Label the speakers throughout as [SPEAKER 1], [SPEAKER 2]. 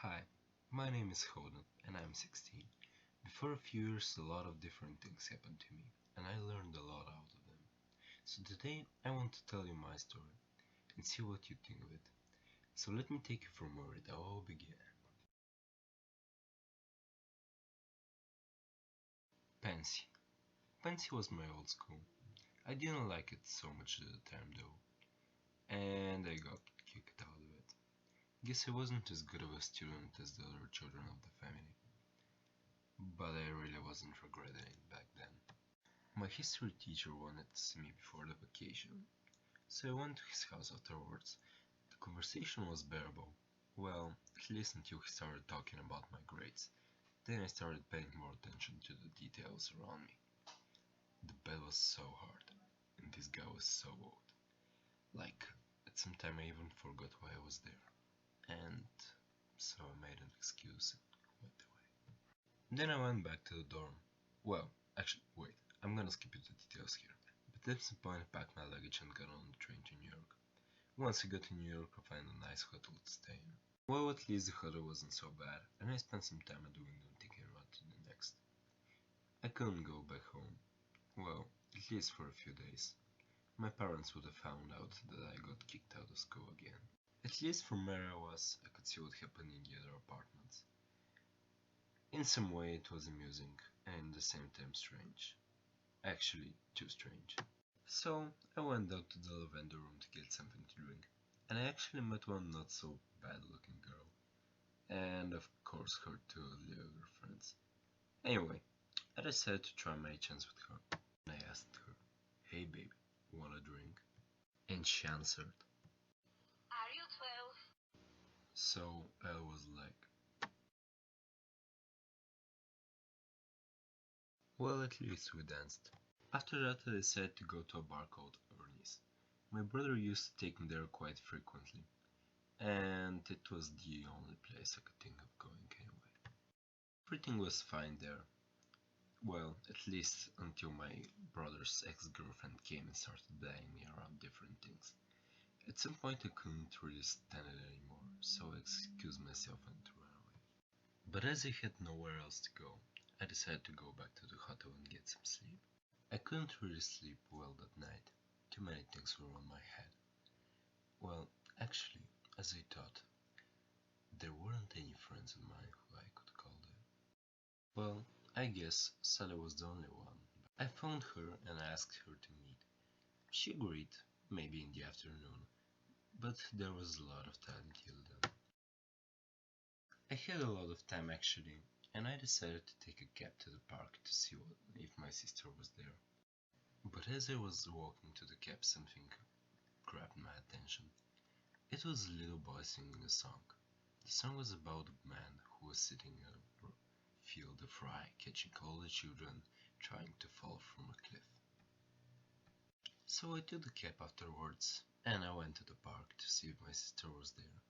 [SPEAKER 1] Hi, my name is Holden and I'm 16. Before a few years, a lot of different things happened to me, and I learned a lot out of them. So today, I want to tell you my story and see what you think of it. So let me take you from where it all began. Pansy. Pansy was my old school. I didn't like it so much at the time though, and I got kicked out of it. Guess I wasn't as good of a student as the other children of the family, but I really wasn't regretting it back then. My history teacher wanted to see me before the vacation, so I went to his house afterwards. The conversation was bearable. Well, at least until he started talking about my grades. Then I started paying more attention to the details around me. The bed was so hard, and this guy was so old. Like, at some time I even forgot why I was there. And so I made an excuse and went away. Then I went back to the dorm. Well, actually, wait, I'm gonna skip you the details here. But at some point I packed my luggage and got on the train to New York. Once I got to New York, I found a nice hotel to stay in. Well, at least the hotel wasn't so bad, and I spent some time at the window thinking what to do next. I couldn't go back home. Well, at least for a few days. My parents would have found out that I got kicked out of school again. At least from where I was, I could see what happened in the other apartments. In some way, it was amusing, and at the same time strange. Actually, too strange. So, I went out to the lavender room to get something to drink, and I actually met one not so bad looking girl, and of course her two other friends. Anyway, I decided to try my chance with her, and I asked her, "Hey baby, want a drink?" And she answered. Are you 12? So I was like, well, at least we danced. After that, I decided to go to a bar called Ernie's. My brother used to take me there quite frequently, and it was the only place I could think of going anyway. Everything was fine there. Well, at least until my brother's ex-girlfriend came and started banging me around different things. At some point I couldn't really stand it anymore, so I excused myself and ran away. But as I had nowhere else to go, I decided to go back to the hotel and get some sleep. I couldn't really sleep well that night. Too many things were on my head. Well, actually, as I thought, there weren't any friends of mine who I could call there. Well, I guess Sally was the only one. I phoned her and asked her to meet. She agreed, maybe in the afternoon, but there was a lot of time till then. I had a lot of time actually, and I decided to take a cab to the park to see if my sister was there. But as I was walking to the cab, something grabbed my attention. It was a little boy singing a song. The song was about a man who was sitting in a field of rye, catching all the children trying to fall from a cliff. So I took the cab afterwards, and I went to the park to see if my sister was there.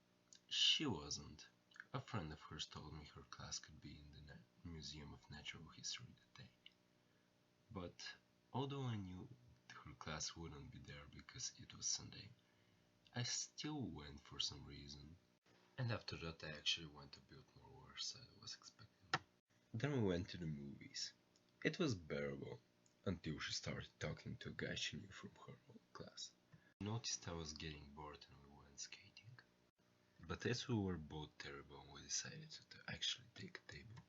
[SPEAKER 1] She wasn't. A friend of hers told me her class could be in the Museum of Natural History that day. But although I knew her class wouldn't be there because it was Sunday, I still went for some reason. And after that I actually went a bit more worse than I was expecting. Then we went to the movies. It was bearable until she started talking to a guy she knew from her old class. I noticed I was getting bored and we went skating. But as we were both terrible, we decided to actually take a table.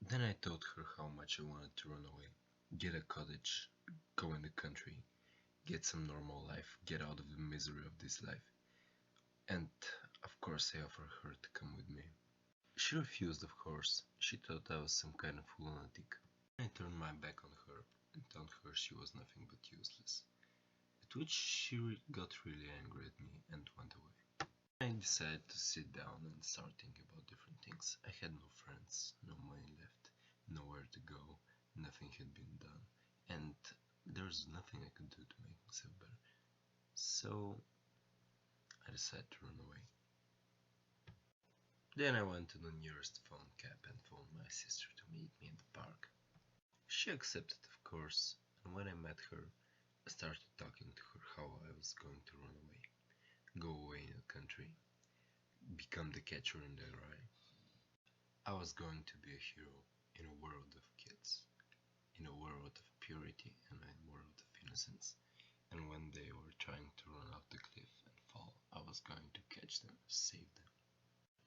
[SPEAKER 1] Then I told her how much I wanted to run away, get a cottage, go in the country, get some normal life, get out of the misery of this life. And of course I offered her to come with me. She refused, of course. She thought I was some kind of lunatic. I turned my back on her and told her she was nothing but useless. At which she got really angry at me and went away. I decided to sit down and start thinking about different things. I had no friends, no money left, nowhere to go, nothing had been done, and there was nothing I could do to make myself better. So I decided to run away. Then I went to the nearest phone cab and phoned my sister to meet me in the park. She accepted, of course, and when I met her, I started talking to her how I was going to run away, go away in the country, become the catcher in the rye. I was going to be a hero in a world of kids, in a world of purity and a world of innocence. And when they were trying to run off the cliff and fall, I was going to catch them, save them.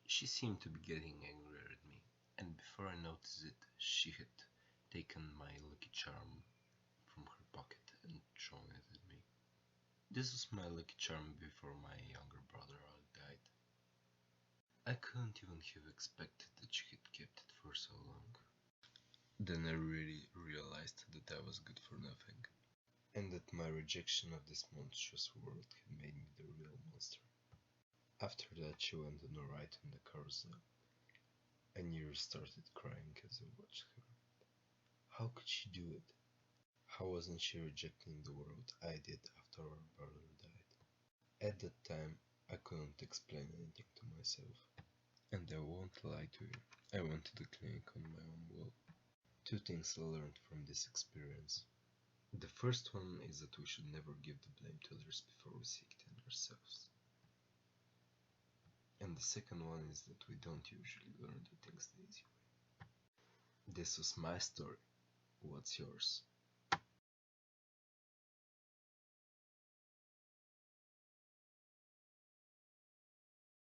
[SPEAKER 1] She seemed to be getting angrier at me, and before I noticed it, she had taken my lucky charm from her pocket and thrown it at me. This was my lucky charm before my younger brother died. I couldn't even have expected that she had kept it for so long. Then I really realized that I was good for nothing, and that my rejection of this monstrous world had made me the real monster. After that, she went on a ride on the carousel. I nearly started crying as I watched her. How could she do it? How wasn't she rejecting the world I did after our brother died? At that time, I couldn't explain anything to myself. And I won't lie to you, I went to the clinic on my own will. Two things I learned from this experience. The first one is that we should never give the blame to others before we seek it in ourselves. And the second one is that we don't usually learn the things the easy way. This was my story. What's yours?